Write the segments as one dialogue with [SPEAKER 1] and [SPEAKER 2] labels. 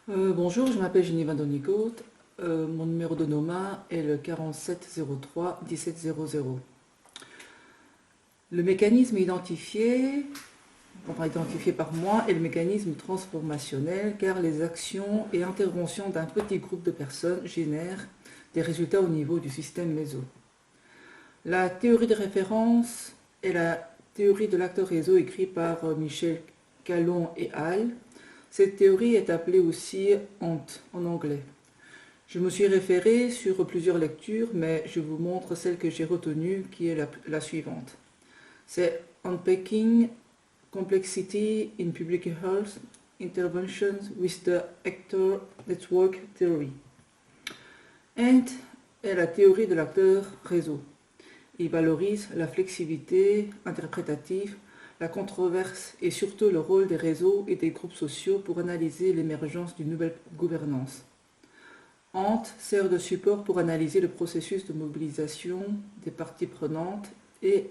[SPEAKER 1] Bonjour, je m'appelle Jenny Van Donicourt. Mon numéro de NOMA est le 4703 1700. Le mécanisme identifié, identifié par moi, est le mécanisme transformationnel car les actions et interventions d'un petit groupe de personnes génèrent des résultats au niveau du système méso. La théorie de référence est la théorie de l'acteur réseau écrite par Michel Callon et al. Cette théorie est appelée aussi HANT en anglais. Je me suis référé sur plusieurs lectures, mais je vous montre celle que j'ai retenue qui est la suivante. C'est Unpacking Complexity in Public Health Interventions with the Actor Network Theory. HANT est la théorie de l'acteur réseau. Il valorise la flexibilité interprétative, la controverse et surtout le rôle des réseaux et des groupes sociaux pour analyser l'émergence d'une nouvelle gouvernance. HANT sert de support pour analyser le processus de mobilisation des parties prenantes et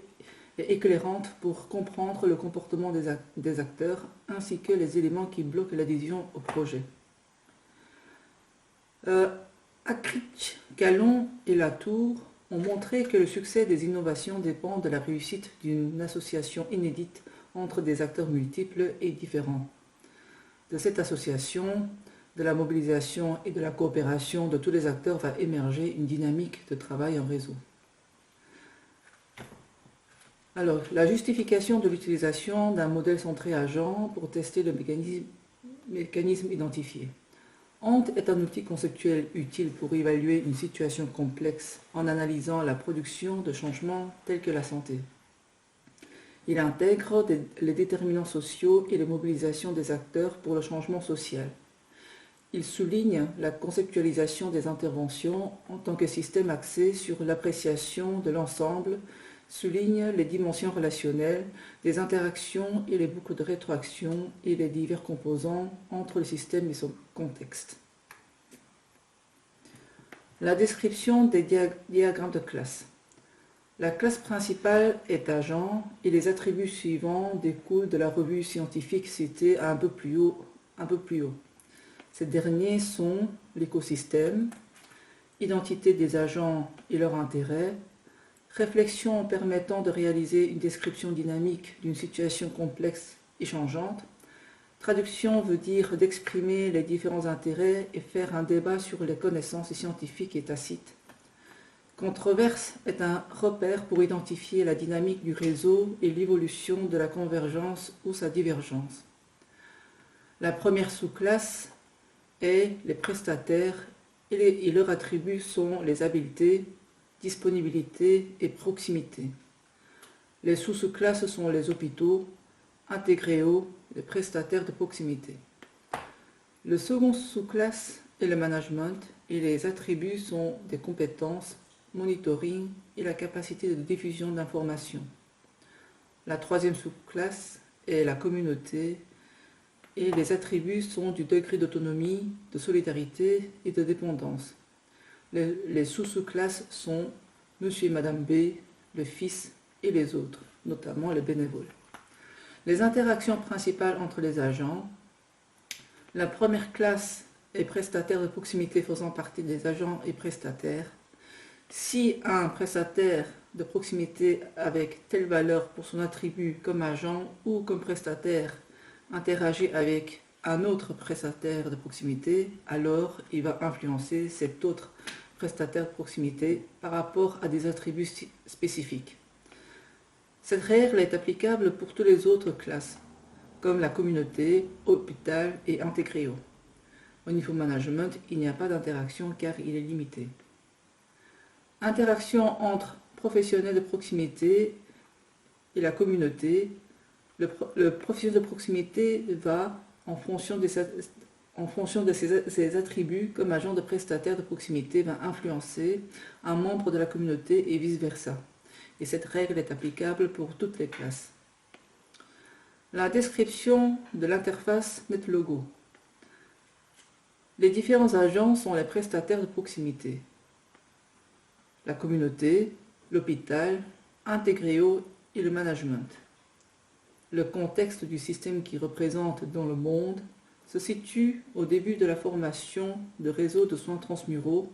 [SPEAKER 1] est éclairante pour comprendre le comportement des acteurs ainsi que les éléments qui bloquent l'adhésion au projet. Akrich, Callon et Latour ont montré que le succès des innovations dépend de la réussite d'une association inédite entre des acteurs multiples et différents. De cette association, de la mobilisation et de la coopération de tous les acteurs va émerger une dynamique de travail en réseau. Alors, la justification de l'utilisation d'un modèle centré agent pour tester le mécanisme identifié. HANT est un outil conceptuel utile pour évaluer une situation complexe en analysant la production de changements tels que la santé. Il intègre les déterminants sociaux et les mobilisations des acteurs pour le changement social. Il souligne la conceptualisation des interventions en tant que système axé sur l'appréciation de l'ensemble, souligne les dimensions relationnelles, des interactions et les boucles de rétroaction et les divers composants entre le système et son contexte. La description des diagrammes de classe. La classe principale est agent et les attributs suivants découlent de la revue scientifique citée un peu plus haut. Ces derniers sont l'écosystème, identité des agents et leur intérêt, réflexion permettant de réaliser une description dynamique d'une situation complexe et changeante. Traduction veut dire d'exprimer les différents intérêts et faire un débat sur les connaissances scientifiques et tacites. Controverse est un repère pour identifier la dynamique du réseau et l'évolution de la convergence ou sa divergence. La première sous-classe est les prestataires et leurs attributs sont les habiletés, disponibilité et proximité. Les sous-classes sont les hôpitaux, Integréo, les prestataires de proximité. Le second sous-classe est le management et les attributs sont des compétences, monitoring et la capacité de diffusion d'informations. La troisième sous-classe est la communauté et les attributs sont du degré d'autonomie, de solidarité et de dépendance. Les sous-classes sont Monsieur et Madame B, le fils et les autres, notamment les bénévoles. Les interactions principales entre les agents. La première classe est prestataire de proximité faisant partie des agents et prestataires. Si un prestataire de proximité avec telle valeur pour son attribut comme agent ou comme prestataire interagit avec un autre prestataire de proximité, alors il va influencer cet autre prestataire de proximité par rapport à des attributs spécifiques. Cette règle est applicable pour toutes les autres classes, comme la communauté, hôpital et Integréo. Au niveau management, il n'y a pas d'interaction car il est limité. Interaction entre professionnels de proximité et la communauté. Le professionnel de proximité va, en fonction de ses attributs comme agent de prestataire de proximité, va influencer un membre de la communauté et vice-versa. Et cette règle est applicable pour toutes les classes. La description de l'interface NetLogo. Les différents agents sont les prestataires de proximité. La communauté, l'hôpital, Integréo et le management. Le contexte du système qui représente dans le monde se situe au début de la formation de réseaux de soins transmuraux,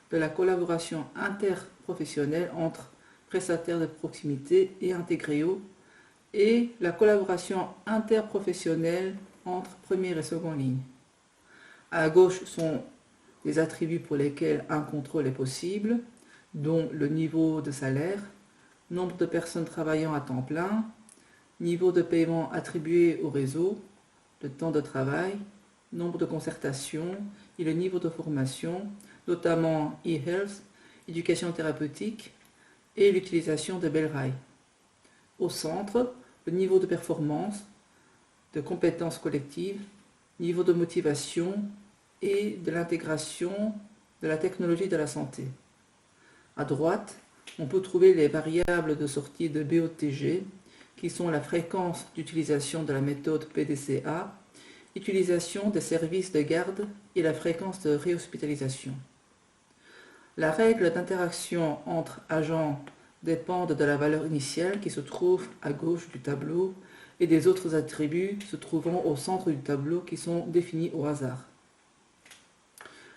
[SPEAKER 1] de la collaboration interprofessionnelle entre prestataires de proximité et Integréo, et la collaboration interprofessionnelle entre première et seconde ligne. À gauche sont les attributs pour lesquels un contrôle est possible, dont le niveau de salaire, nombre de personnes travaillant à temps plein, niveau de paiement attribué au réseau, le temps de travail, nombre de concertations et le niveau de formation, notamment e-health, éducation thérapeutique et l'utilisation de Bellrail. Au centre, le niveau de performance, de compétences collectives, niveau de motivation et de l'intégration de la technologie de la santé. À droite, on peut trouver les variables de sortie de BOTG, qui sont la fréquence d'utilisation de la méthode PDCA, utilisation des services de garde et la fréquence de réhospitalisation. La règle d'interaction entre agents dépend de la valeur initiale qui se trouve à gauche du tableau et des autres attributs se trouvant au centre du tableau qui sont définis au hasard.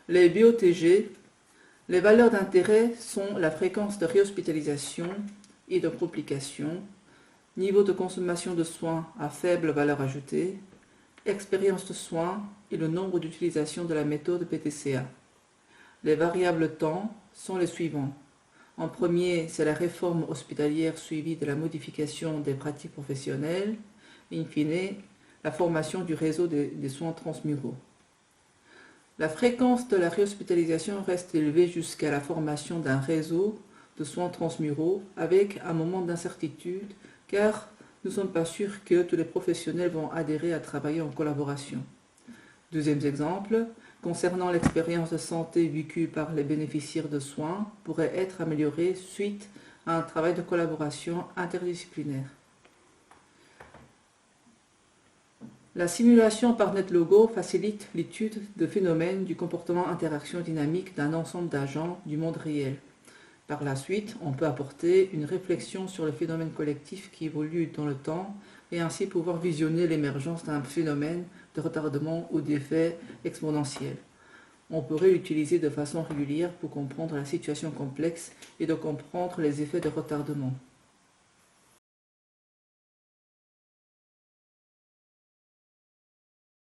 [SPEAKER 1] Les BOTG, les valeurs d'intérêt sont la fréquence de réhospitalisation et de complications, niveau de consommation de soins à faible valeur ajoutée, expérience de soins et le nombre d'utilisations de la méthode PDCA. Les variables temps sont les suivants. En premier, c'est la réforme hospitalière suivie de la modification des pratiques professionnelles et in fine, la formation du réseau des soins transmuraux. La fréquence de la réhospitalisation reste élevée jusqu'à la formation d'un réseau de soins transmuraux avec un moment d'incertitude car nous ne sommes pas sûrs que tous les professionnels vont adhérer à travailler en collaboration. Deuxième exemple, concernant l'expérience de santé vécue par les bénéficiaires de soins pourrait être améliorée suite à un travail de collaboration interdisciplinaire. La simulation par NetLogo facilite l'étude de phénomènes du comportement interaction dynamique d'un ensemble d'agents du monde réel. Par la suite, on peut apporter une réflexion sur le phénomène collectif qui évolue dans le temps et ainsi pouvoir visionner l'émergence d'un phénomène de retardement ou d'effet exponentiel. On pourrait l'utiliser de façon régulière pour comprendre la situation complexe et de comprendre les effets de retardement.